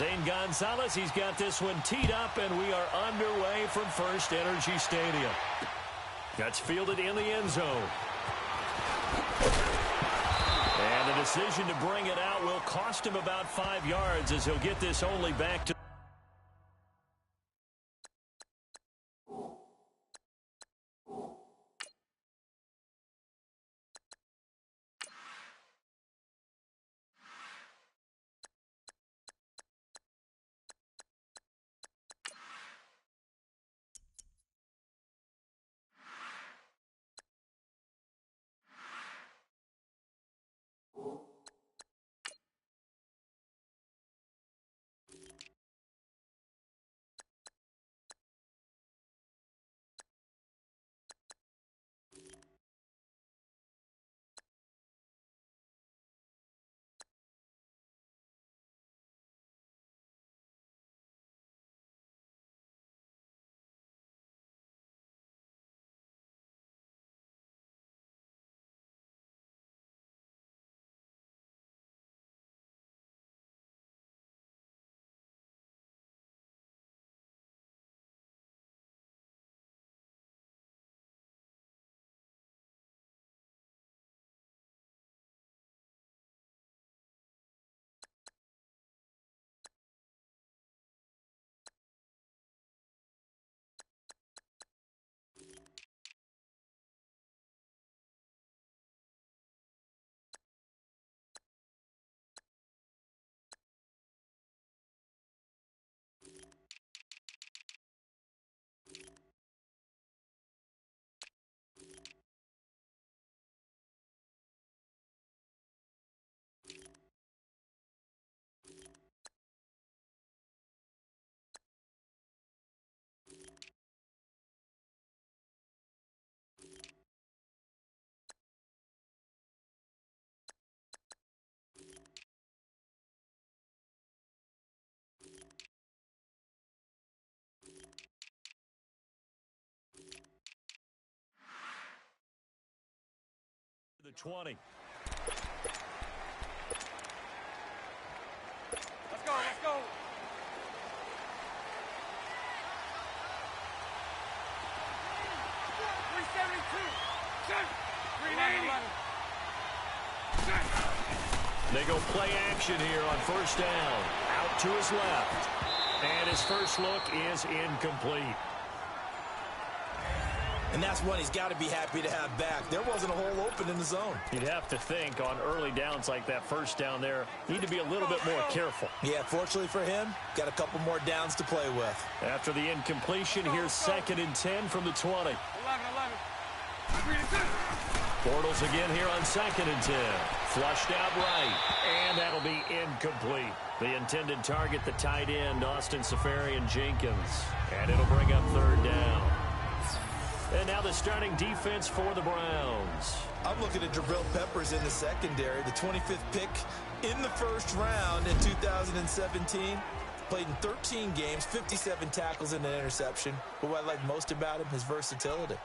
Zane Gonzalez, he's got this one teed up, and we are underway from First Energy Stadium. That's fielded in the end zone. And the decision to bring it out will cost him about 5 yards as he'll get this only back to the 20. Let's go, let's go. They go play action here on first down. Out to his left. And his first look is incomplete. And that's one he's got to be happy to have back. There wasn't a hole open in the zone. You'd have to think on early downs like that first down there, need to be a little bit more careful. Yeah, fortunately for him, got a couple more downs to play with. After the incompletion, here's 2nd and 10 from the 20. 11. Bortles again here on 2nd and 10. Flushed out right, and that'll be incomplete. The intended target, the tight end, Austin Safarian-Jenkins. And it'll bring up 3rd down. And now the starting defense for the Browns. I'm looking at Jabril Peppers in the secondary, the 25th pick in the first round in 2017. Played in 13 games, 57 tackles and an interception. But what I like most about him, his versatility.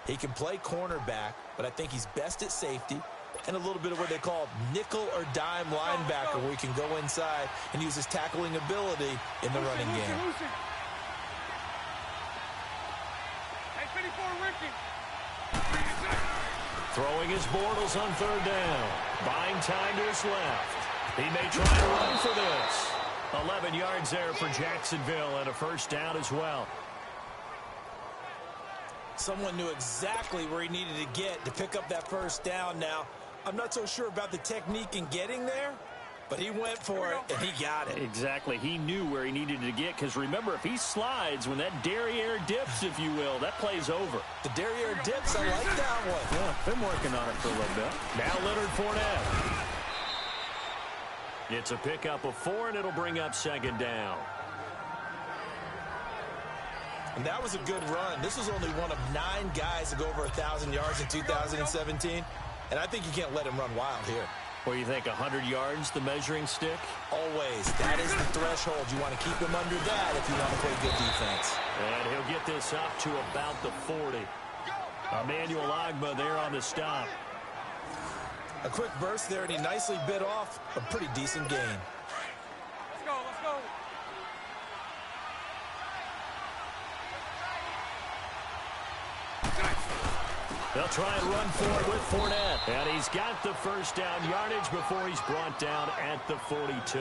He can play cornerback, but I think he's best at safety and a little bit of what they call nickel or dime linebacker, where he can go inside and use his tackling ability in the running game. Throwing his Bortles on 3rd down. Buying time to his left. He may try to run for this. 11 yards there for Jacksonville and a first down as well. Someone knew exactly where he needed to get to pick up that first down. Now, I'm not so sure about the technique in getting there, but he went for it, and he got it. Exactly. He knew where he needed to get, because remember, if he slides, when that derriere dips, if you will, that play's over. The derriere dips, I like that one. Yeah, been working on it for a little bit. Now Leonard Fournette. It's a pickup of 4, and it'll bring up 2nd down. And that was a good run. This was only one of 9 guys to go over 1,000 yards in 2017. And I think you can't let him run wild here. What do you think, 100 yards, the measuring stick? Always. That is the threshold. You want to keep him under that if you want to play good defense. And he'll get this up to about the 40. Emmanuel Ogbah there on the stop. A quick burst there, and he nicely bit off a pretty decent gain. Let's go, let's go. They'll try and run for it with Fournette. And he's got the first down yardage before he's brought down at the 42.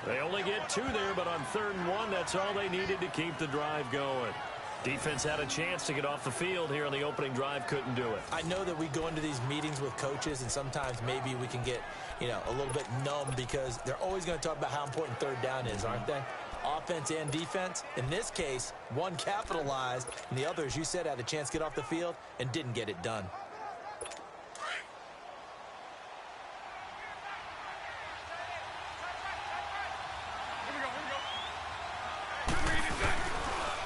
They only get 2 there, but on 3rd and 1, that's all they needed to keep the drive going. Defense had a chance to get off the field here on the opening drive, couldn't do it. I know that we go into these meetings with coaches, and sometimes maybe we can get, a little bit numb because they're always going to talk about how important 3rd down is, aren't they? Offense and defense. In this case, one capitalized, and the other, as you said, had a chance to get off the field and didn't get it done.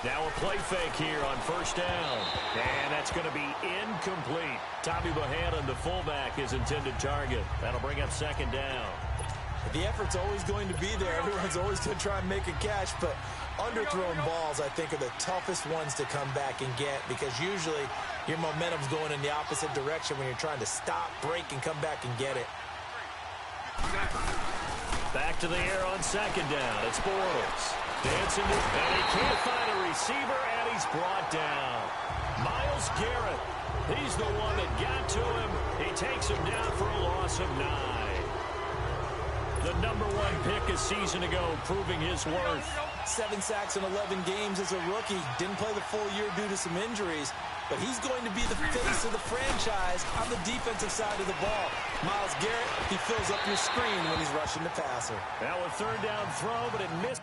Now a play fake here on 1st down. And that's going to be incomplete. Tommy Bohannon, the fullback, his intended target. That'll bring up 2nd down. The effort's always going to be there. Everyone's always going to try and make a catch, but underthrown balls, I think, are the toughest ones to come back and get because usually your momentum's going in the opposite direction when you're trying to stop, break, and come back and get it. Back to the air on 2nd down. It's Bortles. Dancing, and he can't find a receiver, and he's brought down. Myles Garrett, he's the one that got to him. He takes him down for a loss of 9. The number 1 pick a season ago, proving his worth. 7 sacks in 11 games as a rookie. Didn't play the full year due to some injuries, but he's going to be the face of the franchise on the defensive side of the ball. Myles Garrett, he fills up your screen when he's rushing the passer. Now a 3rd down throw, but it missed.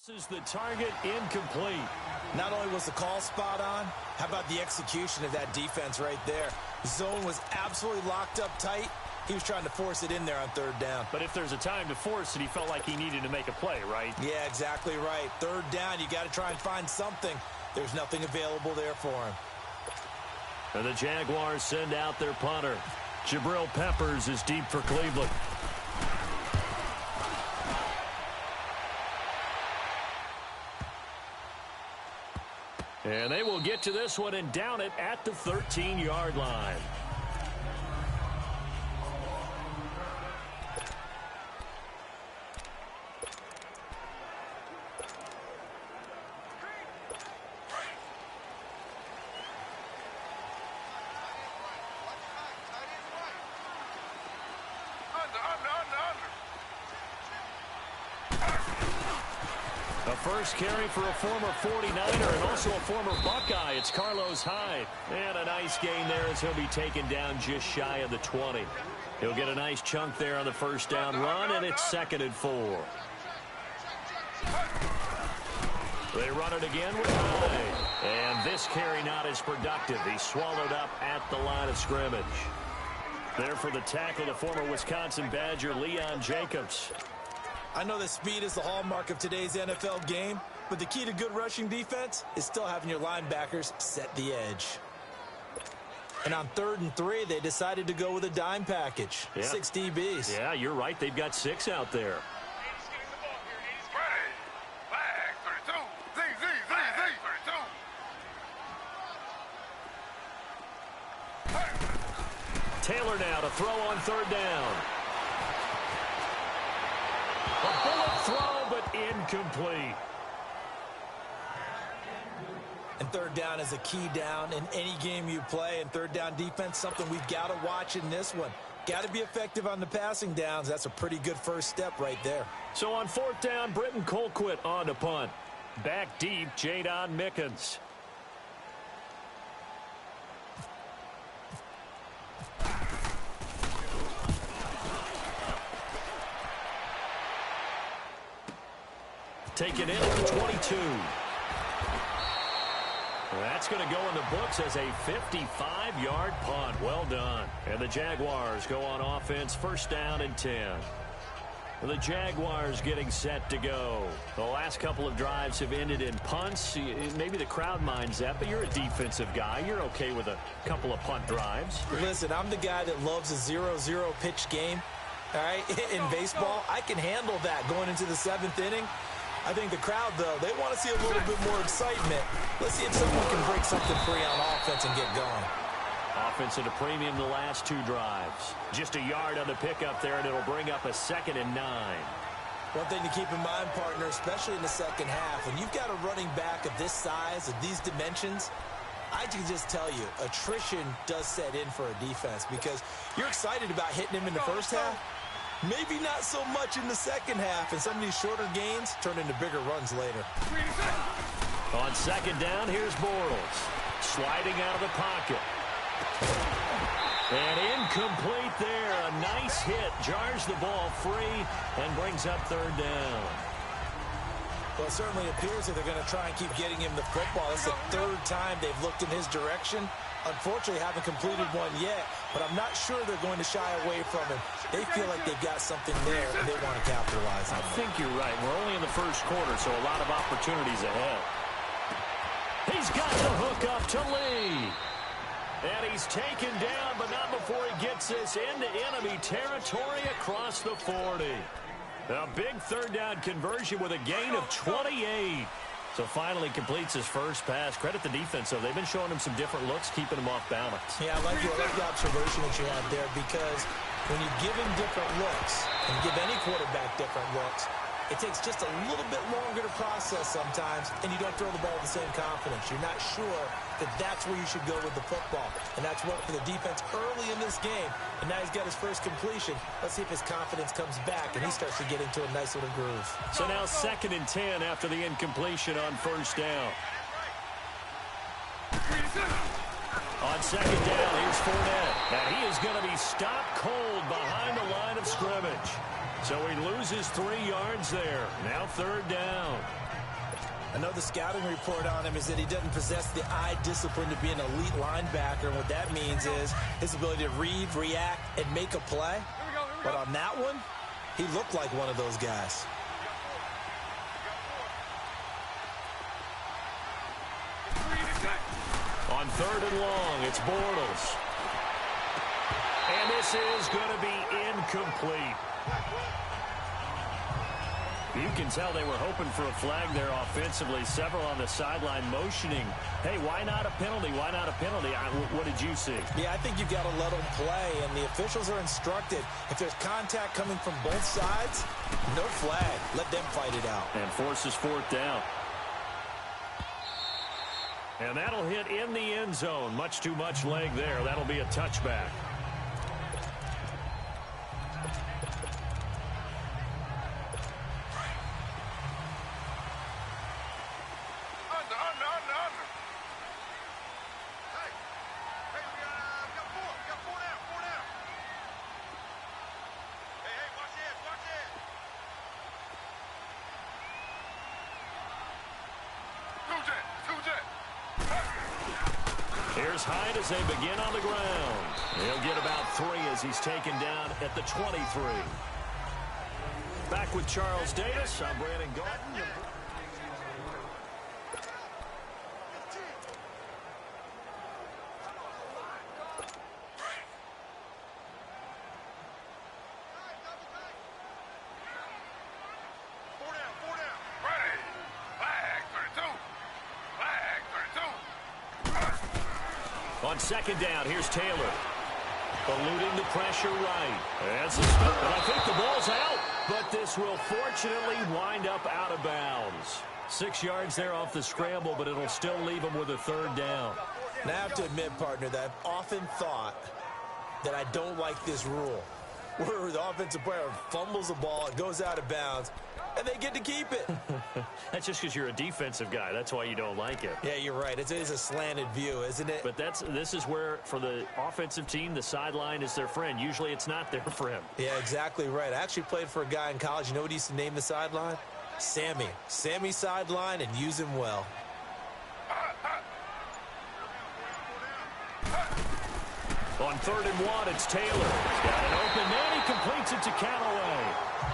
This is the target, incomplete. Not only was the call spot on, how about the execution of that defense right there? Zone was absolutely locked up tight. He was trying to force it in there on 3rd down. But if there's a time to force it, he felt like he needed to make a play, right? Yeah, exactly right. 3rd down, you got to try and find something. There's nothing available there for him. And the Jaguars send out their punter. Jabril Peppers is deep for Cleveland. And they will get to this one and down it at the 13-yard line. First carry for a former 49er and also a former Buckeye. It's Carlos Hyde. And a nice gain there as he'll be taken down just shy of the 20. He'll get a nice chunk there on the 1st down run, and it's 2nd and 4. They run it again with Hyde. And this carry not as productive. He's swallowed up at the line of scrimmage. There for the tackle, the former Wisconsin Badger, Leon Jacobs. I know that speed is the hallmark of today's NFL game, but the key to good rushing defense is still having your linebackers set the edge. And on 3rd and 3, they decided to go with a dime package. Yeah. 6 DBs. Yeah, you're right. They've got 6 out there. Taylor now to throw on 3rd down. A bullet throw, but incomplete. And 3rd down is a key down in any game you play. And 3rd down defense, something we've got to watch in this one. Got to be effective on the passing downs. That's a pretty good first step right there. So on 4th down, Britton Colquitt on to punt. Back deep, Jadon Mickens. Taken in at the 22. That's going to go in the books as a 55-yard punt. Well done. And the Jaguars go on offense, first down and 10. The Jaguars getting set to go. The last couple of drives have ended in punts. Maybe the crowd minds that, but you're a defensive guy. You're okay with a couple of punt drives. Listen, I'm the guy that loves a 0-0 pitch game. All right, in baseball, I can handle that going into the 7th inning. I think the crowd, though, they want to see a little bit more excitement. Let's see if someone can break something free on offense and get going. Offense at a premium the last 2 drives. Just a yard on the pickup there, and it'll bring up a 2nd and 9. One thing to keep in mind, partner, especially in the second half, when you've got a running back of this size, of these dimensions, I can just tell you, attrition does set in for a defense because you're excited about hitting him in the first half. Maybe not so much in the second half, and some of these shorter gains turn into bigger runs later. On 2nd down, here's Bortles. Sliding out of the pocket. And incomplete there. A nice hit. Jars the ball free and brings up 3rd down. Well, it certainly appears that they're going to try and keep getting him the football. It's the 3rd time they've looked in his direction. Unfortunately, haven't completed one yet, but I'm not sure they're going to shy away from him. They feel like they've got something there, and they want to capitalize on it. I think you're right. We're only in the first quarter, so a lot of opportunities ahead. He's got the hook up to Lee. And he's taken down, but not before he gets this into enemy territory across the 40. A big 3rd down conversion with a gain of 28. So finally completes his first pass. Credit the defense, though. They've been showing him some different looks, keeping him off balance. Yeah, I like the observation that you had there because when you give him different looks and give any quarterback different looks, it takes just a little bit longer to process sometimes, and you don't throw the ball with the same confidence. You're not sure that that's where you should go with the football, and that's worked for the defense early in this game, and now he's got his first completion. Let's see if his confidence comes back, and he starts to get into a nice little groove. So now 2nd and 10 after the incompletion on 1st down. On 2nd down, here's Fournette, and he is going to be stopped cold behind the line of scrimmage. So he loses 3 yards there. Now 3rd down. I know the scouting report on him is that he doesn't possess the eye discipline to be an elite linebacker. And what that means is his ability to read, react, and make a play. But on that one, he looked like one of those guys. On 3rd and long, it's Bortles. And this is going to be incomplete. You can tell they were hoping for a flag there offensively. Several on the sideline motioning, hey, why not a penalty? Why not a penalty? What did you see? Yeah, I think you've got to let them play, and the officials are instructed. If there's contact coming from both sides, no flag. Let them fight it out. And forces 4th down. And that'll hit in the end zone. Much too much leg there. That'll be a touchback. Here's Hyde as they begin on the ground. He'll get about 3 as he's taken down at the 23. Back with Charles Davis. I'm Brandon Gordon. On 2nd down, here's Taylor. Eluding the pressure right. And suspended. And I think the ball's out. But this will fortunately wind up out of bounds. 6 yards there off the scramble, but it'll still leave him with a 3rd down. Now I have to admit, partner, that I've often thought that I don't like this rule. Where the offensive player fumbles the ball, it goes out of bounds, and they get to keep it. That's just because you're a defensive guy. That's why you don't like it. Yeah, you're right. It is a slanted view, isn't it? But this is where, for the offensive team, the sideline is their friend. Usually it's not there for him. Yeah, exactly right. I actually played for a guy in college. You know what he used to name the sideline? Sammy. Sammy sideline, and use him well. On 3rd and 1, it's Taylor. He's got an open man. He completes it to Callaway.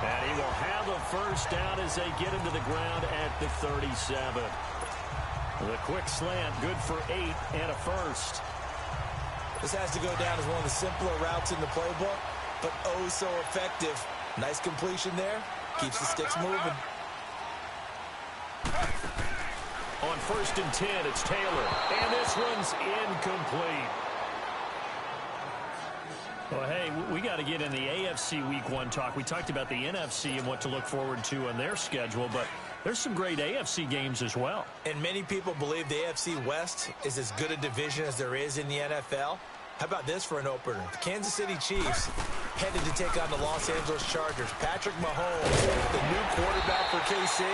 And he will have a first down as they get into the ground at the 37. The quick slant, good for 8 and a first. This has to go down as one of the simpler routes in the playbook, but oh so effective. Nice completion there. Keeps the sticks moving. On 1st and 10, it's Taylor. And this one's incomplete. Well, hey, we got to get in the AFC Week 1 talk. We talked about the NFC and what to look forward to on their schedule, but there's some great AFC games as well. And many people believe the AFC West is as good a division as there is in the NFL. How about this for an opener? The Kansas City Chiefs headed to take on the Los Angeles Chargers. Patrick Mahomes, the new quarterback for KC,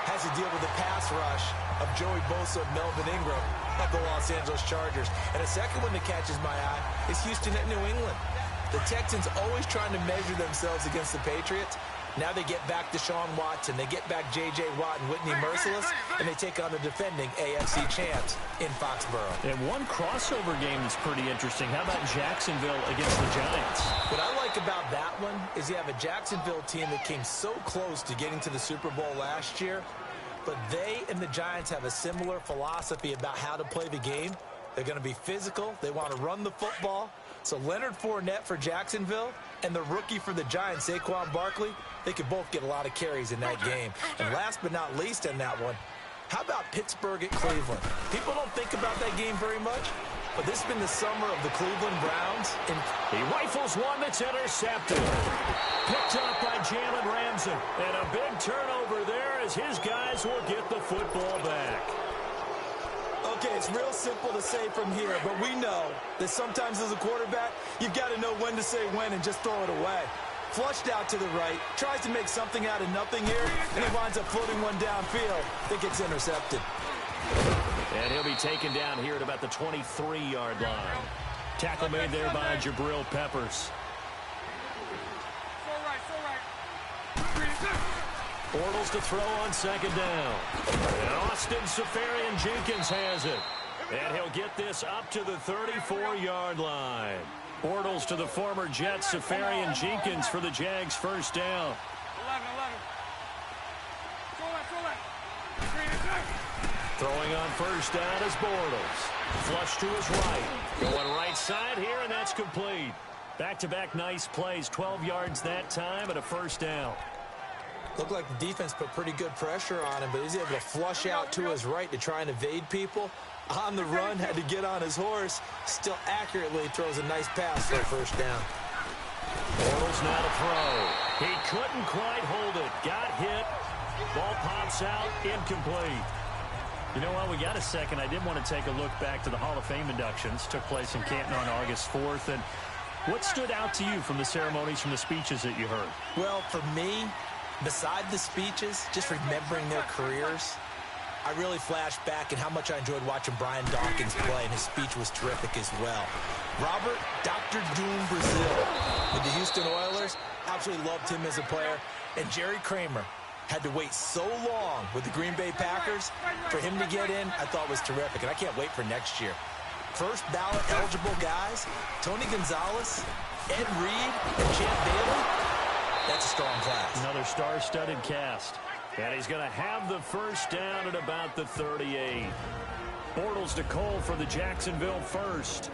has to deal with the pass rush of Joey Bosa and Melvin Ingram of the Los Angeles Chargers. And a second one that catches my eye is Houston at New England. The Texans always trying to measure themselves against the Patriots. Now they get back Deshaun Watson, they get back J.J. Watt and Whitney Merciless, and they take on the defending AFC champs in Foxborough. And one crossover game that's pretty interesting. How about Jacksonville against the Giants? What I like about that one is you have a Jacksonville team that came so close to getting to the Super Bowl last year, but they and the Giants have a similar philosophy about how to play the game. They're going to be physical. They want to run the football. So Leonard Fournette for Jacksonville and the rookie for the Giants, Saquon Barkley, they could both get a lot of carries in that game. And last but not least on that one, how about Pittsburgh at Cleveland? People don't think about that game very much, but this has been the summer of the Cleveland Browns. And he rifles one that's intercepted. Picked up by Jalen Ramsey. And a big turnover there as his guys will get the football back. Okay, it's real simple to say from here, but we know that sometimes as a quarterback, you've got to know when to say when and just throw it away. Flushed out to the right, tries to make something out of nothing here, and he winds up floating one downfield that gets intercepted. And he'll be taken down here at about the 23-yard line. Tackle made there by Jabril Peppers. Bortles to throw on 2nd down. And Austin Seferian-Jenkins has it. And he'll get this up to the 34-yard line. Bortles to the former Jet, Seferian-Jenkins for the Jags' first down. 11. Throwing on 1st down is Bortles. Flush to his right. Going right side here, and that's complete. Back-to-back nice plays. 12 yards that time and a 1st down. Looked like the defense put pretty good pressure on him, but he's able to flush out to his right to try and evade people. On the run, had to get on his horse. Still accurately throws a nice pass for a 1st down. Bortles now to throw. He couldn't quite hold it. Got hit. Ball pops out. Incomplete. You know what? We got a second. I did want to take a look back to the Hall of Fame inductions. Took place in Canton on August 4th. And what stood out to you from the ceremonies, from the speeches that you heard? Well, for me, beside the speeches, just remembering their careers, I really flashed back at how much I enjoyed watching Brian Dawkins play, and his speech was terrific as well. Robert Dr. Doom Brazil with the Houston Oilers, absolutely loved him as a player. And Jerry Kramer had to wait so long with the Green Bay Packers. For him to get in, I thought was terrific, and I can't wait for next year. First ballot eligible guys, Tony Gonzalez, Ed Reed, and Champ Bailey. That's a strong class. Another star-studded cast. And he's going to have the 1st down at about the 38. Bortles to Cole for the Jacksonville 1st.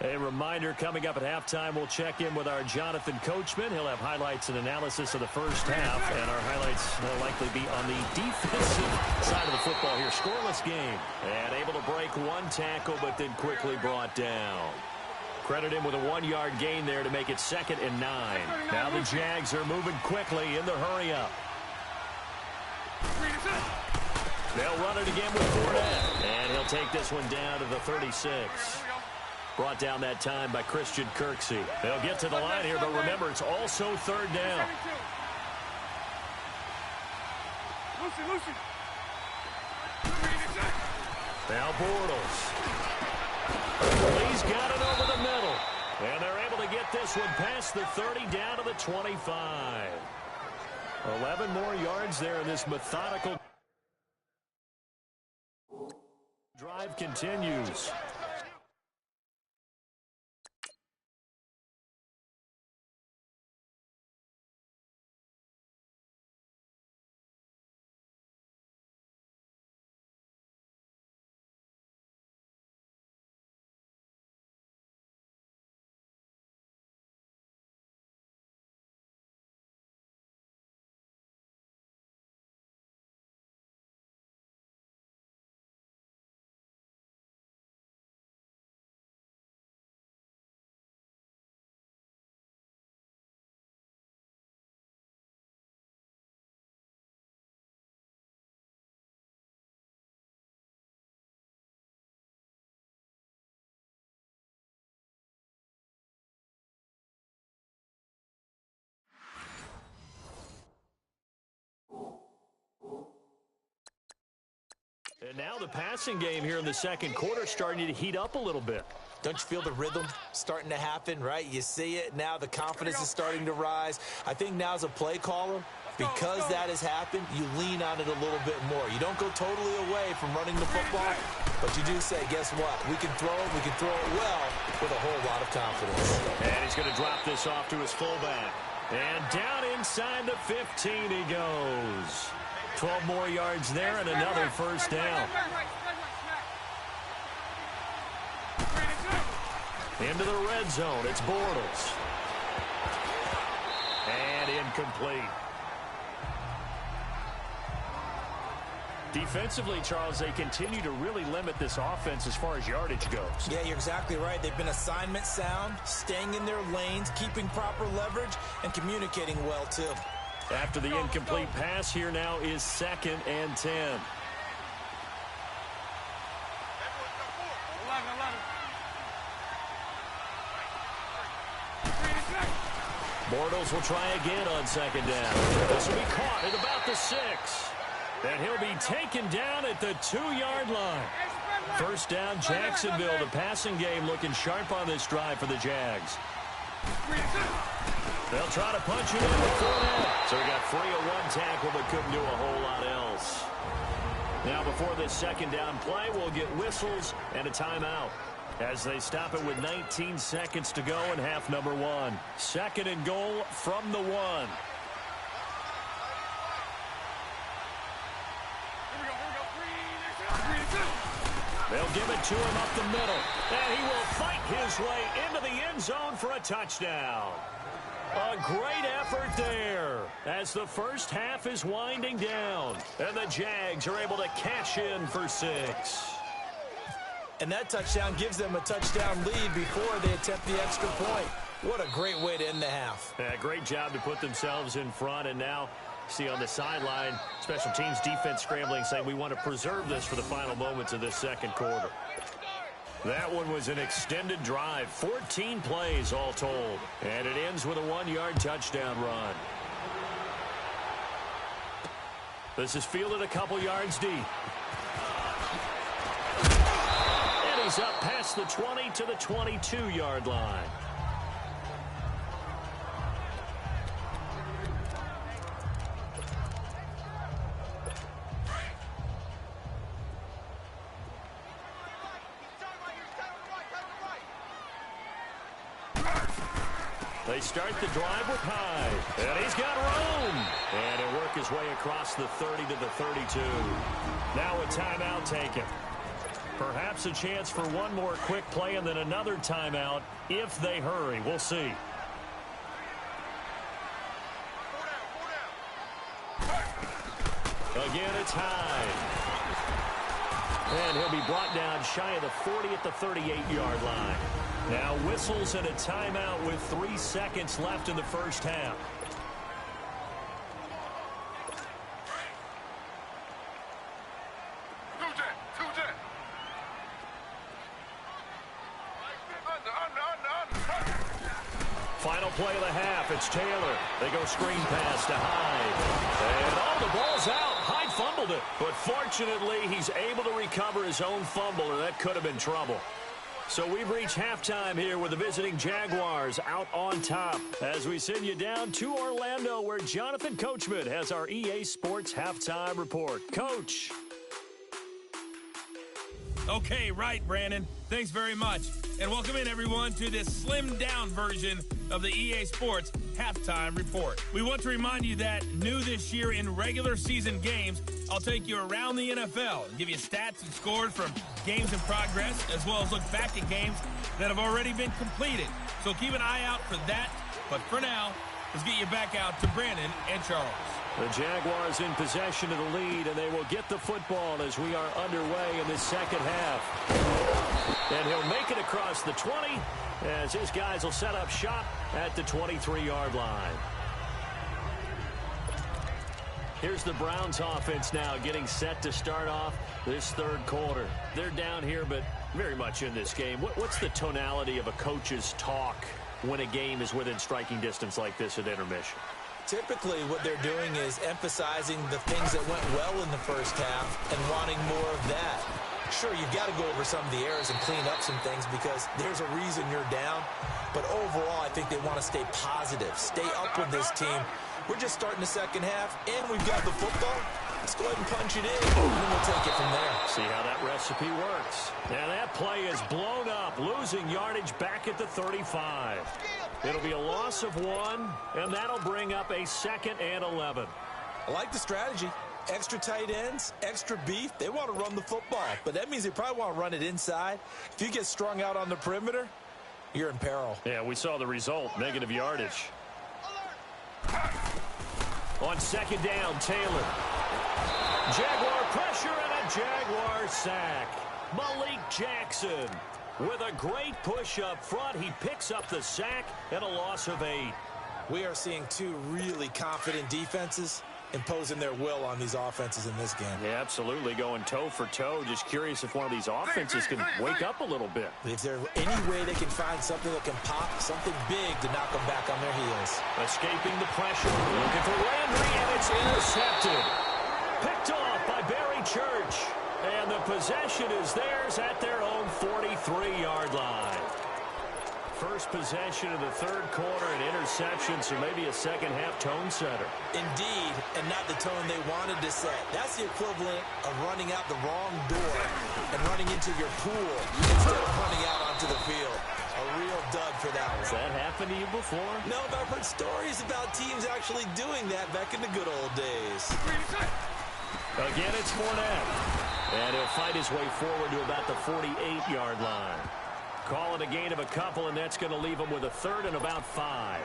A reminder, coming up at halftime, we'll check in with our Jonathan Coachman. He'll have highlights and analysis of the 1st half, and our highlights will likely be on the defensive side of the football here. Scoreless game, and able to break one tackle, but then quickly brought down. Credit him with a 1-yard gain there to make it 2nd and 9. Now the Jags are moving quickly in the hurry-up. They'll run it again with Fournette, and he'll take this one down to the 36. Brought down that time by Christian Kirksey. They'll get to the line here, but remember, it's also 3rd down. Now Bortles. He's got it over the middle. And they're able to get this one past the 30 down to the 25. 11 more yards there in this methodical drive continues. And now the passing game here in the second quarter starting to heat up a little bit. Don't you feel the rhythm starting to happen, right? You see it. Now the confidence is starting to rise. I think now as a play caller, because that has happened, you lean on it a little bit more. You don't go totally away from running the football, but you do say, guess what? We can throw it well with a whole lot of confidence. And he's going to drop this off to his fullback. And down inside the 15 he goes. 12 more yards there and another first down. Into the red zone. It's Bortles. And incomplete. Defensively, Charles, they continue to really limit this offense as far as yardage goes. Yeah, you're exactly right. They've been assignment sound, staying in their lanes, keeping proper leverage, and communicating well, too. After the incomplete pass, here now is 2nd and 10. Bortles will try again on 2nd down. This will be caught at about the 6. And he'll be taken down at the 2-yard line. First down, Jacksonville. The passing game looking sharp on this drive for the Jags. They'll try to punch it in before that. So he got free of one tackle but couldn't do a whole lot else. Now before this 2nd down play, we'll get whistles and a timeout as they stop it with 19 seconds to go in half number 1. 2nd and goal from the 1. They'll give it to him up the middle. And he will fight his way into the end zone for a touchdown. A great effort there as the first half is winding down. And the Jags are able to cash in for 6. And that touchdown gives them a touchdown lead before they attempt the extra point. What a great way to end the half. Yeah, great job to put themselves in front. And now, see on the sideline, special teams defense scrambling, saying we want to preserve this for the final moments of this second quarter. That one was an extended drive, 14 plays all told. And it ends with a 1-yard touchdown run. This is fielded a couple yards deep. And he's up past the 20 to the 22-yard line. They start the drive with Hyde. And he's got room. And he'll work his way across the 30 to the 32. Now a timeout taken. Perhaps a chance for one more quick play and then another timeout if they hurry. We'll see. Again, it's Hyde. And he'll be brought down shy of the 40 at the 38-yard line. Now whistles and a timeout with 3 seconds left in the first half. Final play of the half. It's Taylor. They go screen pass to Hyde. And the ball's out. Hyde fumbled it. But fortunately, he's able to recover his own fumble, or that could have been trouble. So we've reached halftime here with the visiting Jaguars out on top as we send you down to Orlando where Jonathan Coachman has our EA Sports Halftime Report. Coach. Okay, right, Brandon. Thanks very much. And welcome in, everyone, to this slimmed-down version of the EA Sports Halftime Report. We want to remind you that new this year in regular season games, I'll take you around the NFL and give you stats and scores from games in progress, as well as look back at games that have already been completed. So keep an eye out for that. But for now, let's get you back out to Brandon and Charles. The Jaguars in possession of the lead, and they will get the football as we are underway in this second half. And he'll make it across the 20 as his guys will set up shop at the 23-yard line. Here's the Browns offense now getting set to start off this third quarter. They're down here, but very much in this game. What's the tonality of a coach's talk when a game is within striking distance like this at intermission? Typically, what they're doing is emphasizing the things that went well in the first half and wanting more of that. Sure, you've got to go over some of the errors and clean up some things because there's a reason you're down. But overall, I think they want to stay positive, stay up with this team. We're just starting the second half, and we've got the football. Let's go ahead and punch it in, and then we'll take it from there. See how that recipe works. Now that play is blown up, losing yardage back at the 35. It'll be a loss of 1, and that'll bring up a 2nd and 11. I like the strategy. Extra tight ends, extra beef. They want to run the football, but that means they probably want to run it inside. If you get strung out on the perimeter, you're in peril. Yeah, we saw the result, negative yardage. On 2nd down, Taylor. Jaguar pressure and a Jaguar sack. Malik Jackson with a great push up front. He picks up the sack and a loss of 8. We are seeing two really confident defenses imposing their will on these offenses in this game. Yeah, absolutely, going toe for toe. Just curious if one of these offenses can wake up a little bit. Is there any way they can find something that can pop, something big to knock them back on their heels? Escaping the pressure, looking for Landry, and it's intercepted. Picked off by Barry Church. And the possession is theirs at their own 43-yard line. First possession of the third quarter, an interception, so maybe a second-half tone setter. Indeed, and not the tone they wanted to set. That's the equivalent of running out the wrong door and running into your pool instead of running out onto the field. A real dud for that one. Has that happened to you before? No, but I've heard stories about teams actually doing that back in the good old days. Again, it's Fournette. And he'll fight his way forward to about the 48-yard line. Call it a gain of a couple, and that's going to leave him with a 3rd and about 5.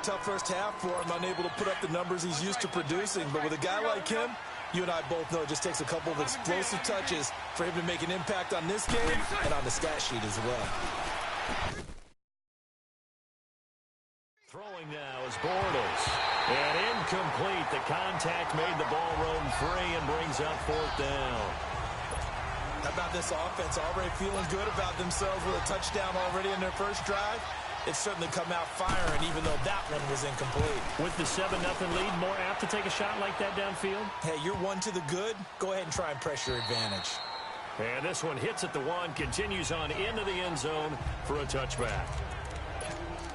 Tough first half for him, unable to put up the numbers he's used to producing. But with a guy like him, you and I both know it just takes a couple of explosive touches for him to make an impact on this game and on the stat sheet as well. Throwing now is Bortles. And incomplete. The contact made the ball roam free and brings up 4th down. How about this offense already feeling good about themselves with a touchdown already in their first drive? It's certainly come out firing, even though that one was incomplete. With the 7-0 lead, more apt to take a shot like that downfield? Hey, you're one to the good. Go ahead and try and pressure advantage. And this one hits at the 1, continues on into the end zone for a touchback.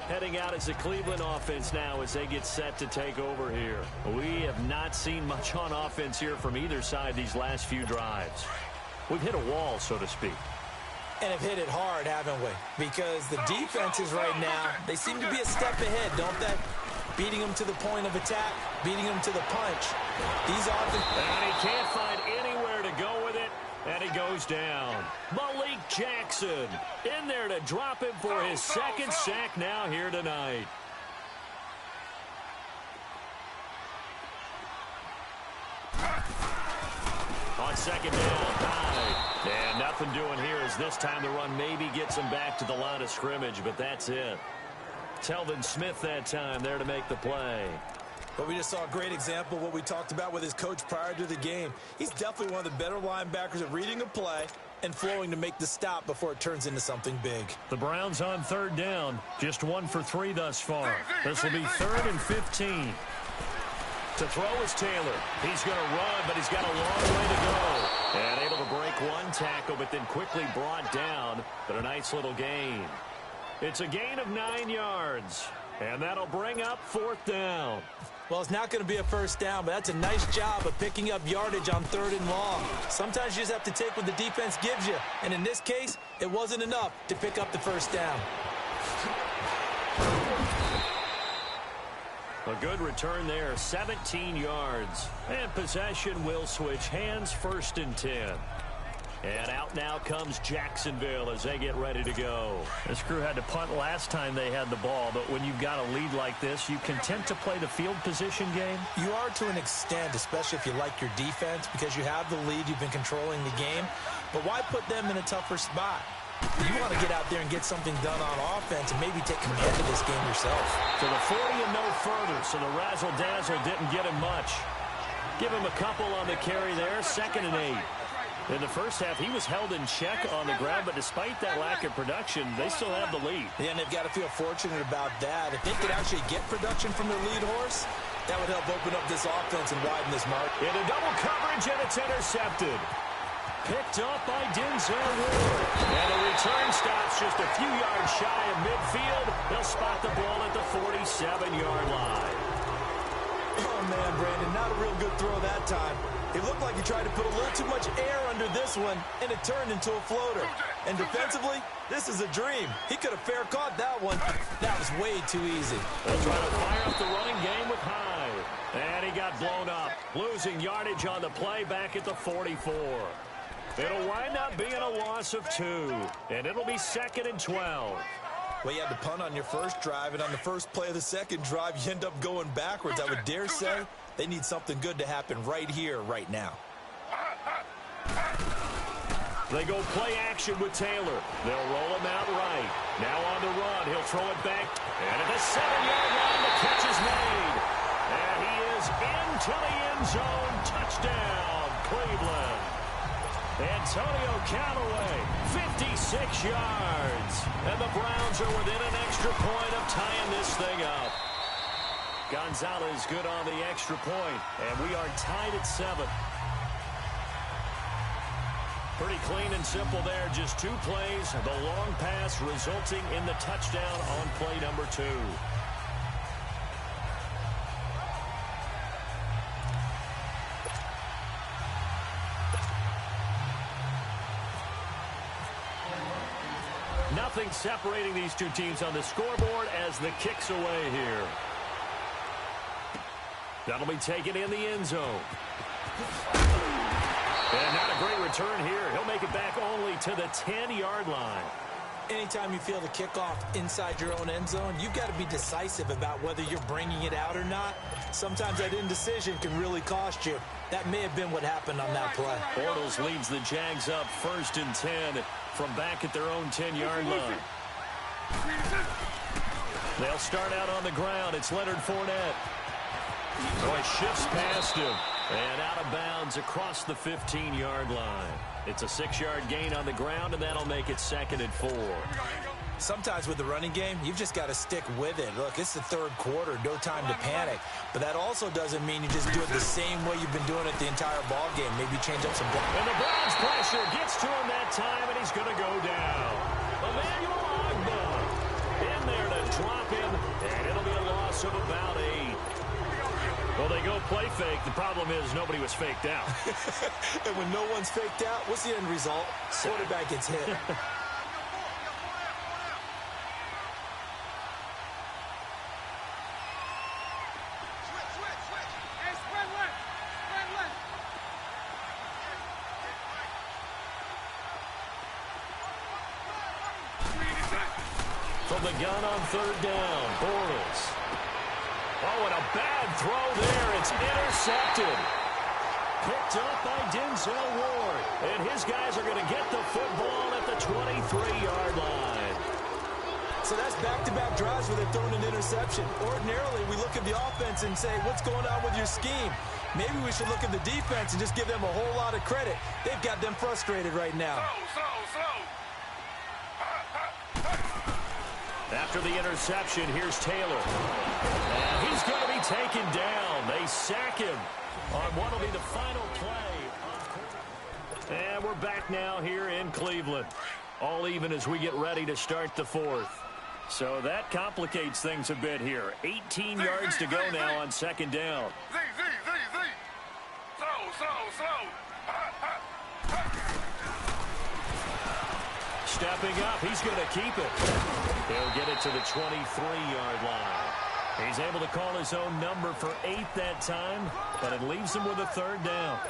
Heading out as the Cleveland offense now as they get set to take over here. We have not seen much on offense here from either side these last few drives. We've hit a wall, so to speak. And have hit it hard, haven't we? Because the defenses right now, they seem to be a step ahead, don't they? Beating them to the point of attack, beating them to the punch. These offenses... And he can't find anywhere to go with it, and he goes down. Malik Jackson in there to drop him for his 2nd sack now here tonight. On 2nd down, 9. And nothing doing here as this time the run maybe gets him back to the line of scrimmage, but that's it. Telvin Smith that time there to make the play. But we just saw a great example of what we talked about with his coach prior to the game. He's definitely one of the better linebackers at reading a play and flowing to make the stop before it turns into something big. The Browns on 3rd down, just 1 for 3 thus far. This will be 3rd and 15. To throw is Taylor. He's going to run, but he's got a long way to go. And able to break one tackle, but then quickly brought down. But a nice little gain. It's a gain of 9 yards. And that'll bring up 4th down. Well, it's not going to be a first down, but that's a nice job of picking up yardage on 3rd and long. Sometimes you just have to take what the defense gives you. And in this case, it wasn't enough to pick up the first down. A good return there, 17 yards. And possession will switch hands, 1st and 10. And out now comes Jacksonville as they get ready to go. This crew had to punt last time they had the ball, but when you've got a lead like this, you content to play the field position game? You are to an extent, especially if you like your defense, because you have the lead, you've been controlling the game. But why put them in a tougher spot? You want to get out there and get something done on offense and maybe take command of this game yourself. To the 40 and no further, so the razzle-dazzle didn't get him much. Give him a couple on the carry there, 2nd and 8. In the first half, he was held in check on the ground, but despite that lack of production, they still have the lead. Yeah, and they've got to feel fortunate about that. If they could actually get production from their lead horse, that would help open up this offense and widen this mark. Into double coverage, and it's intercepted. Picked up by Denzel Ward. And the return stops just a few yards shy of midfield. They'll spot the ball at the 47-yard line. Oh, man, Brandon, not a real good throw that time. It looked like he tried to put a little too much air under this one, and it turned into a floater. And defensively, this is a dream. He could have fair caught that one. That was way too easy. They'll try to fire up the running game with Hyde. And he got blown up, losing yardage on the play back at the 44. It'll wind up being a loss of 2, and it'll be 2nd and 12. Well, you had to punt on your first drive, and on the first play of the second drive, you end up going backwards. I would dare say they need something good to happen right here, right now. They go play action with Taylor. They'll roll him out right. Now on the run, he'll throw it back. And at the 7-yard line, the catch is made. And he is into the end zone. Touchdown, Cleveland. Antonio Callaway, 56 yards. And the Browns are within an extra point of tying this thing up. Gonzalez good on the extra point, and we are tied at 7. Pretty clean and simple there, just 2 plays. The long pass resulting in the touchdown on play number 2. Nothing separating these two teams on the scoreboard as the kick's away here. That'll be taken in the end zone. And not a great return here. He'll make it back only to the 10-yard line. Anytime you feel the kickoff inside your own end zone, you've got to be decisive about whether you're bringing it out or not. Sometimes that indecision can really cost you. That may have been what happened on that play. Bortles leads the Jags up 1st and 10 from back at their own 10-yard line. They'll start out on the ground. It's Leonard Fournette. Boy, shifts past him. And out of bounds across the 15-yard line. It's a 6-yard gain on the ground, and that'll make it 2nd and 4. Sometimes with the running game, you've just got to stick with it. Look, it's the 3rd quarter, no time to panic. But that also doesn't mean you just do it the same way you've been doing it the entire ball game. Maybe change up some blocks. And the Browns pressure gets to him that time, and he's going to go down. Emmanuel Ogba in there to drop him, and it'll be a loss of about 8. Well, they go play fake. The problem is nobody was faked out. And when no one's faked out, what's the end result? Quarterback gets hit. From the gun on 3rd down, Bortles. Oh, and a bad throw there. It's intercepted. Picked up by Denzel Ward. And his guys are going to get the football at the 23-yard line. So that's back-to-back drives where they're throwing an interception. Ordinarily, we look at the offense and say, what's going on with your scheme? Maybe we should look at the defense and just give them a whole lot of credit. They've got them frustrated right now. Slow. After the interception, here's Taylor. And he's he's going to be taken down. They sack him on what will be the final play. And we're back now here in Cleveland. All even as we get ready to start the fourth. So that complicates things a bit here. 18 yards to go now on second down. Stepping up, he's going to keep it. He'll get it to the 23-yard line. He's able to call his own number for 8 that time, but it leaves him with a third down.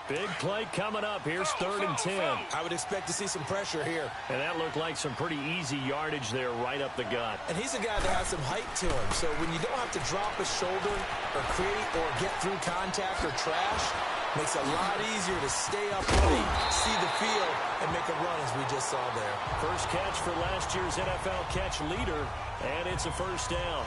Big play coming up. Here's 3rd and 10. I would expect to see some pressure here. And that looked like some pretty easy yardage there right up the gut. And he's a guy that has some height to him. So when you don't have to drop a shoulder or create or get through contact or trash, makes it a lot easier to stay upright, see the field, and make a run as we just saw there. First catch for last year's NFL catch leader, and it's a first down.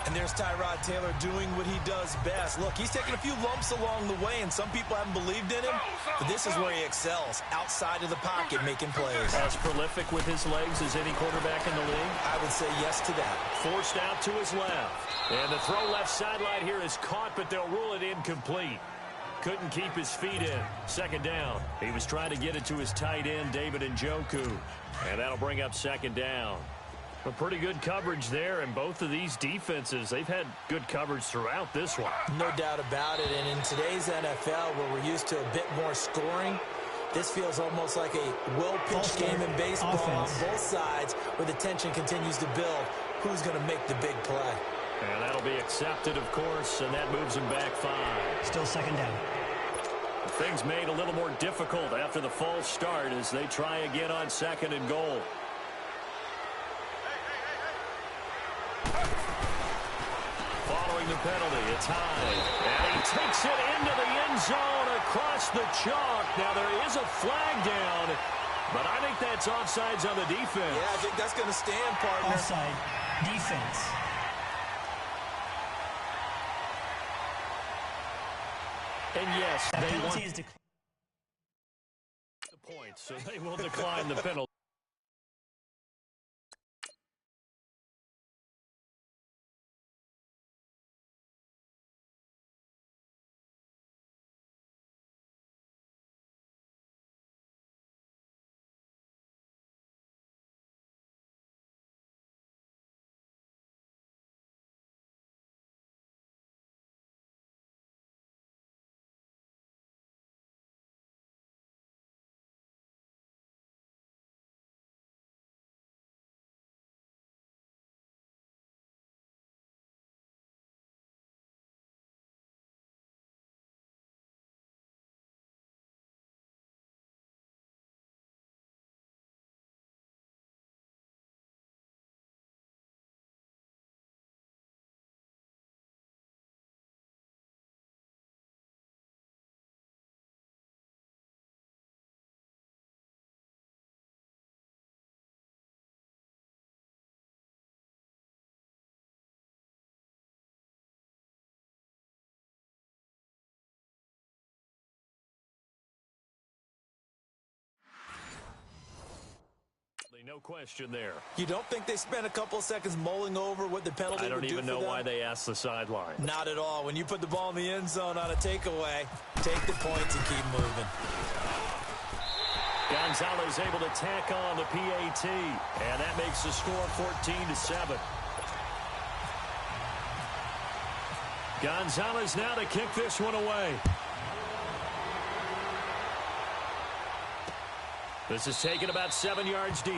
And there's Tyrod Taylor doing what he does best. Look, he's taken a few lumps along the way, and some people haven't believed in him. But this is where he excels, outside of the pocket, making plays. As prolific with his legs as any quarterback in the league? I would say yes to that. Forced out to his left. And the throw left sideline here is caught, but they'll rule it incomplete. Couldn't keep his feet in. Second down. He was trying to get it to his tight end, David Njoku. And that'll bring up second down. A pretty good coverage there, and both of these defenses, they've had good coverage throughout this one. No doubt about it, and in today's NFL, where we're used to a bit more scoring, this feels almost like a well-pitched game in baseball on both sides, where the tension continues to build. Who's going to make the big play? And that'll be accepted, of course, and that moves him back 5. Still second down. Things made a little more difficult after the false start as they try again on 2nd and goal. Following the penalty, it's high. And he takes it into the end zone across the chalk. Now there is a flag down, but I think that's offsides on the defense. Yeah, I think that's going to stand, partner. Offside defense. And yes, That they penalty want is the point, so they will decline the penalty. No question there. You don't think they spent a couple of seconds mulling over what the penalty would do for them? I don't even know why they asked the sideline. Not at all. When you put the ball in the end zone on a takeaway, take the points and keep moving. Gonzalez able to tack on the PAT, and that makes the score 14-7. Gonzalez now to kick this one away. This is taken about 7 yards deep.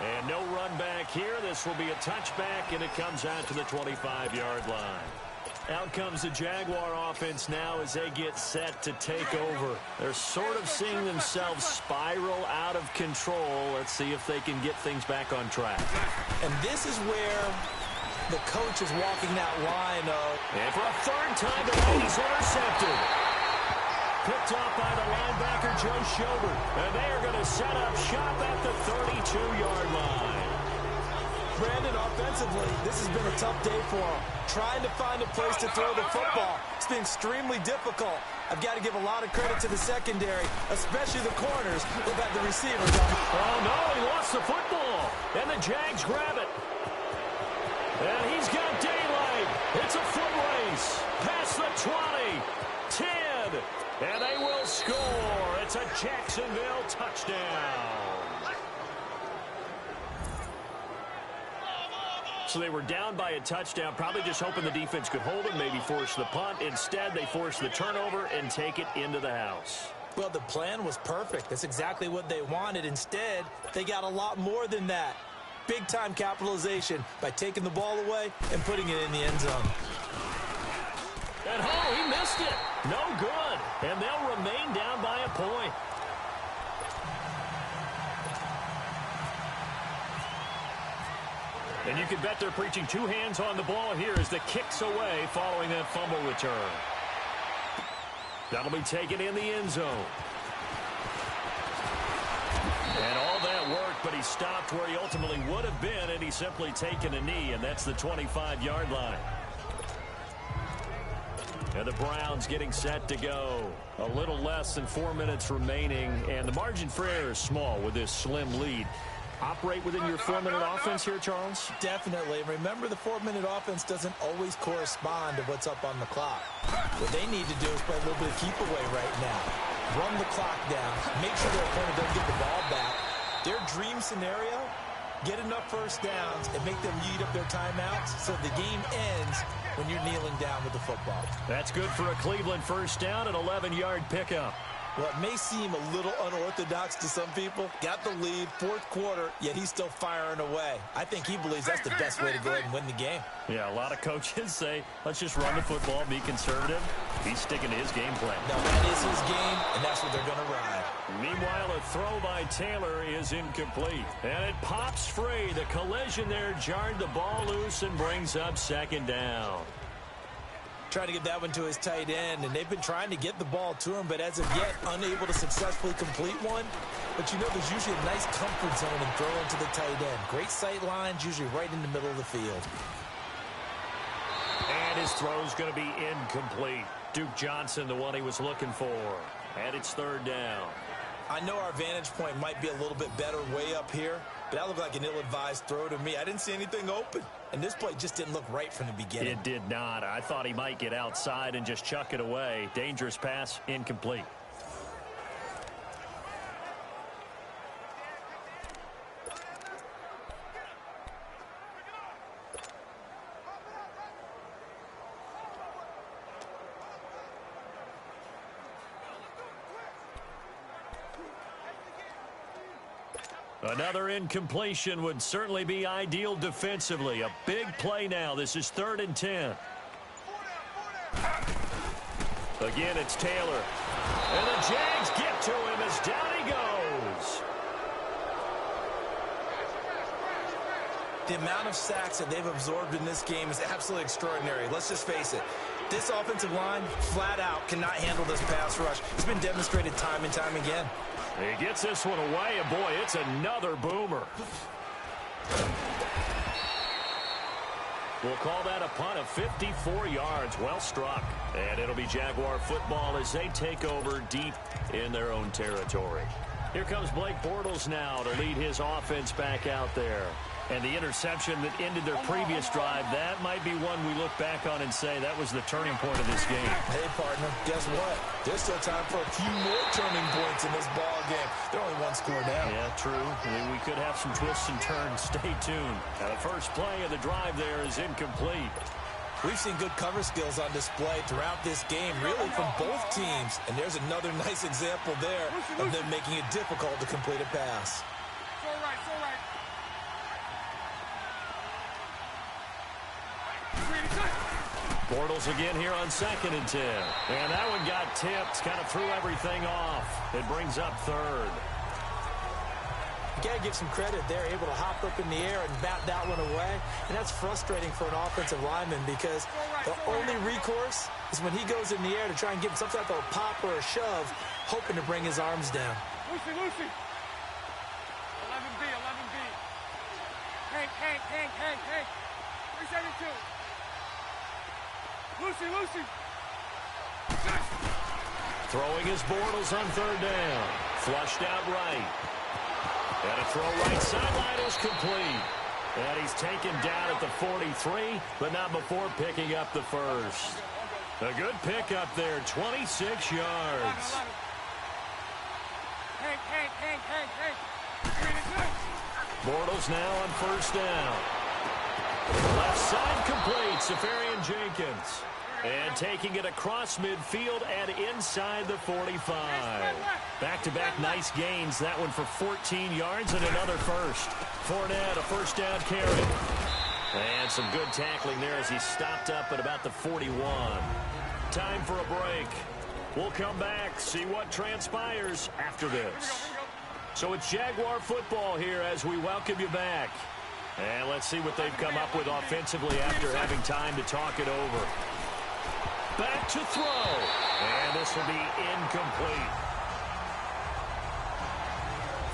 And no run back here. This will be a touchback, and it comes out to the 25-yard line. Out comes the Jaguar offense now as they get set to take over. They're sort of seeing themselves spiral out of control. Let's see if they can get things back on track. And this is where the coach is walking that line of... And for a third time tonight, he's intercepted. Picked off by the linebacker, Joe Schobert. And they are going to set up shop at the 32-yard line. Brandon, offensively, this has been a tough day for him. Trying to find a place to throw the football. It's been extremely difficult. I've got to give a lot of credit to the secondary, especially the corners. They've had the receivers on. Oh, no, he lost the football. And the Jags grab it. And he's got daylight. It's a foot race. Jennings. Past the 20. 10. And they will score. It's a Jacksonville touchdown. So they were down by a touchdown, probably just hoping the defense could hold them, maybe force the punt. Instead, they force the turnover and take it into the house. Well, the plan was perfect. That's exactly what they wanted. Instead, they got a lot more than that. Big-time capitalization by taking the ball away and putting it in the end zone. And he missed it. No good. And they'll remain down by a point. And you can bet they're preaching two hands on the ball here as the kick's away following that fumble return. That'll be taken in the end zone. And all that worked, but he stopped where he ultimately would have been, and he's simply taken a knee, and that's the 25-yard line. And the Browns getting set to go. A little less than 4 minutes remaining, and the margin for error is small with this slim lead. Operate within your 4-minute offense here, Charles? Definitely. Remember, the 4-minute offense doesn't always correspond to what's up on the clock. What they need to do is play a little bit of keep away right now. Run the clock down. Make sure their opponent doesn't get the ball back. Their dream scenario, get enough first downs and make them eat up their timeouts so the game ends when you're kneeling down with the football. That's good for a Cleveland first down, an 11-yard pickup. Well, it may seem a little unorthodox to some people. Got the lead, fourth quarter, yet he's still firing away. I think he believes that's the best way to go ahead and win the game. Yeah, a lot of coaches say, let's just run the football, be conservative. He's sticking to his game plan. No, that is his game, and that's what they're going to ride. Meanwhile, a throw by Taylor is incomplete. And it pops free. The collision there jarred the ball loose and brings up second down. Trying to get that one to his tight end, and they've been trying to get the ball to him, but as of yet, unable to successfully complete one. But you know, there's usually a nice comfort zone and throw into the tight end. Great sight lines, usually right in the middle of the field. And his throw's going to be incomplete. Duke Johnson, the one he was looking for. And it's third down. I know our vantage point might be a little bit better way up here, but that looked like an ill-advised throw to me. I didn't see anything open. And this play just didn't look right from the beginning. It did not. I thought he might get outside and just chuck it away. Dangerous pass, incomplete. Another incompletion would certainly be ideal defensively. A big play now. This is 3rd and 10. Again, it's Taylor. And the Jags get to him as down he goes. The amount of sacks that they've absorbed in this game is absolutely extraordinary. Let's just face it. This offensive line, flat out, cannot handle this pass rush. It's been demonstrated time and time again. He gets this one away, and boy, it's another boomer. We'll call that a punt of 54 yards. Well struck. And it'll be Jaguar football as they take over deep in their own territory. Here comes Blake Bortles now to lead his offense back out there. And the interception that ended their previous drive, that might be one we look back on and say that was the turning point of this game. Hey, partner, guess what? There's still time for a few more turning points in this ball game. They're only one score down. Yeah, true. I mean, we could have some twists and turns. Stay tuned. Now, the first play of the drive there is incomplete. We've seen good cover skills on display throughout this game, really from both teams. And there's another nice example there of them making it difficult to complete a pass. So right, so right. Bortles again here on 2nd and 10. And that one got tipped, kind of threw everything off. It brings up 3rd. You got to give some credit. They're able to hop up in the air and bat that one away. And that's frustrating for an offensive lineman because the only recourse is when he goes in the air to try and give some type of a pop or a shove, hoping to bring his arms down. Lucy, Lucy. 11B, 11B. Hank, 372. Lucy, Lucy. Throwing his Bortles on 3rd down. Flushed out right. And a throw right sideline is complete. And he's taken down at the 43, but not before picking up the first. A good pickup there, 26 yards. Bortles now on first down. Left side complete, Safarian Jenkins. And taking it across midfield and inside the 45. Back-to-back nice gains. That one for 14 yards and another first. Fournette, a first down carry. And some good tackling there as he stopped up at about the 41. Time for a break. We'll come back, see what transpires after this. So it's Jaguar football here as we welcome you back. And let's see what they've come up with offensively after having time to talk it over. Back to throw. And this will be incomplete.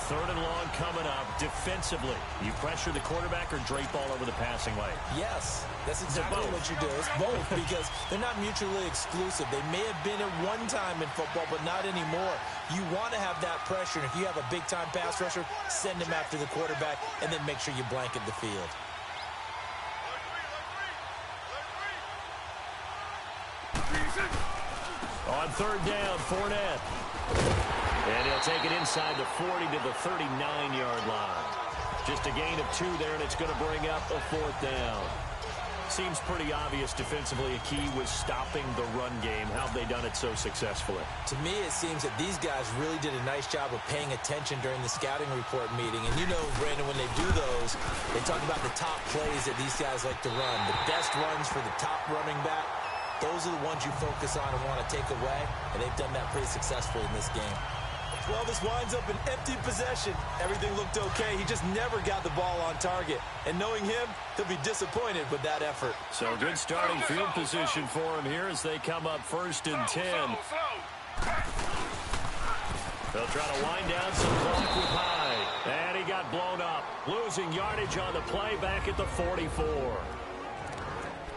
Third and long coming up. Defensively, you pressure the quarterback or drape all over the passing lane? Yes, that's exactly what you do. It's both because they're not mutually exclusive. They may have been at one time in football, but not anymore. You want to have that pressure. And if you have a big-time pass rusher, send him after the quarterback and then make sure you blanket the field. On third down, Fournette. And he'll take it inside the 40 to the 39-yard line. Just a gain of 2 there, and it's going to bring up a fourth down. Seems pretty obvious defensively a key was stopping the run game. How have they done it so successfully? To me, it seems that these guys really did a nice job of paying attention during the scouting report meeting. And you know, Brandon, when they do those, they talk about the top plays that these guys like to run. The best runs for the top running back, those are the ones you focus on and want to take away. And they've done that pretty successfully in this game. Well, this winds up an empty possession. Everything looked okay. He just never got the ball on target. And knowing him, he'll be disappointed with that effort. So good starting field position for him here as they come up first and 10. They'll try to wind down some clock with Hyde. And he got blown up. Losing yardage on the play back at the 44.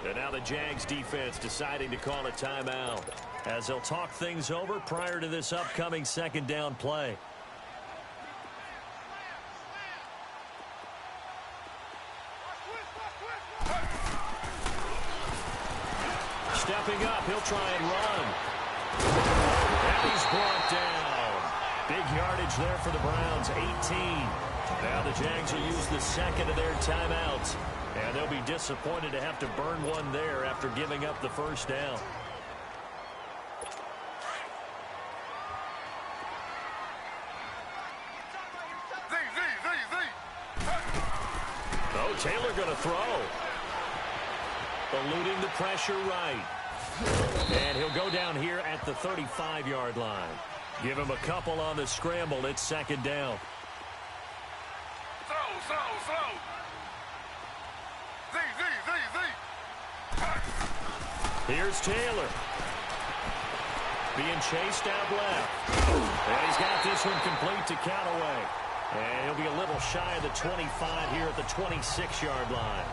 And now the Jags defense deciding to call a timeout as they'll talk things over prior to this upcoming second down play. Stepping up, he'll try and run. And he's brought down. Big yardage there for the Browns, 18. Now the Jags will use the second of their timeouts. And they'll be disappointed to have to burn one there after giving up the first down. Oh, Taylor going to throw. Eluding the pressure right. And he'll go down here at the 35-yard line. Give him a couple on the scramble. It's second down. Slow. Here's Taylor. Being chased out left. And he's got this one complete to Callaway. And he'll be a little shy of the 25 here at the 26-yard line.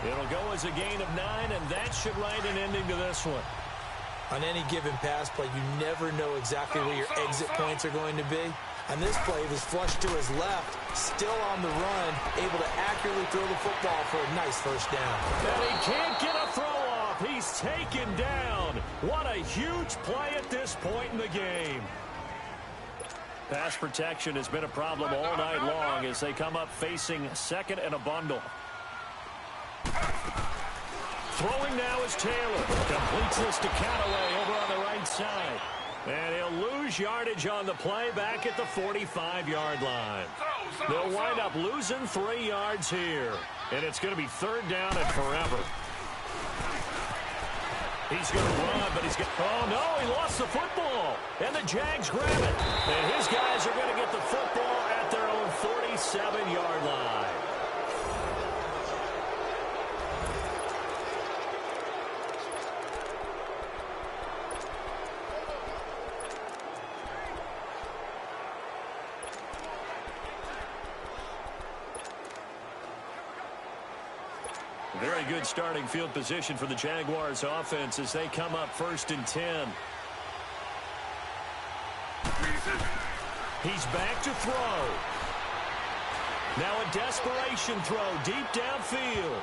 It'll go as a gain of 9, and that should write an ending to this one. On any given pass play, you never know exactly where your exit points are going to be. On this play, he was flushed to his left, still on the run, able to accurately throw the football for a nice first down. And he can't get a throw off. He's taken down. What a huge play at this point in the game. Pass protection has been a problem all night long as they come up facing second and a bundle. Throwing now is Taylor. Completes this to Callaway over on the right side. And he'll lose yardage on the play back at the 45-yard line. They'll wind up losing 3 yards here. And it's going to be third down and forever. He's going to run, but he's going to... Oh, no, he lost the football. And the Jags grab it. And his guys are going to get the football at their own 47-yard line. Very good starting field position for the Jaguars offense as they come up first and 10. He's back to throw. Now a desperation throw deep downfield.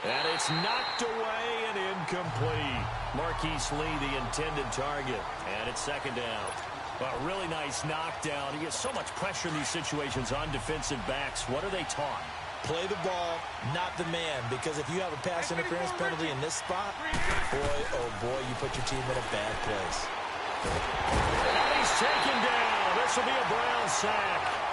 And it's knocked away and incomplete. Marquise Lee, the intended target. And it's second down. A really nice knockdown. He gets so much pressure in these situations on defensive backs. What are they taught? Play the ball, not the man. Because if you have a pass interference penalty in this spot, boy, oh boy, you put your team in a bad place. And he's taken down. This will be a Brown sack.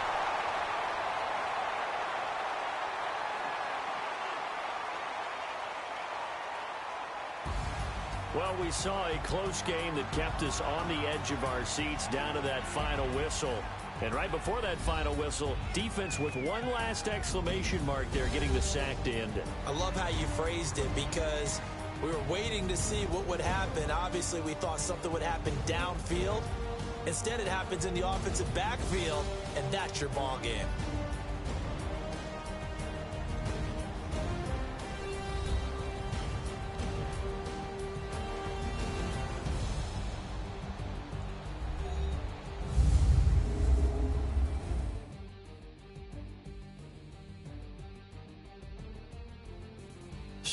Well, we saw a close game that kept us on the edge of our seats down to that final whistle. And right before that final whistle, defense with one last exclamation mark there, getting the sack to end it. I love how you phrased it because we were waiting to see what would happen. Obviously, we thought something would happen downfield. Instead, it happens in the offensive backfield, and that's your ball game.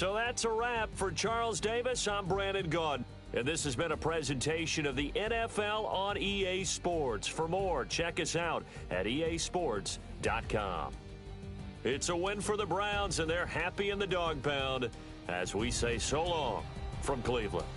So that's a wrap for Charles Davis. I'm Brandon Gaudin. And this has been a presentation of the NFL on EA Sports. For more, check us out at easports.com. It's a win for the Browns, and they're happy in the dog pound as we say so long from Cleveland.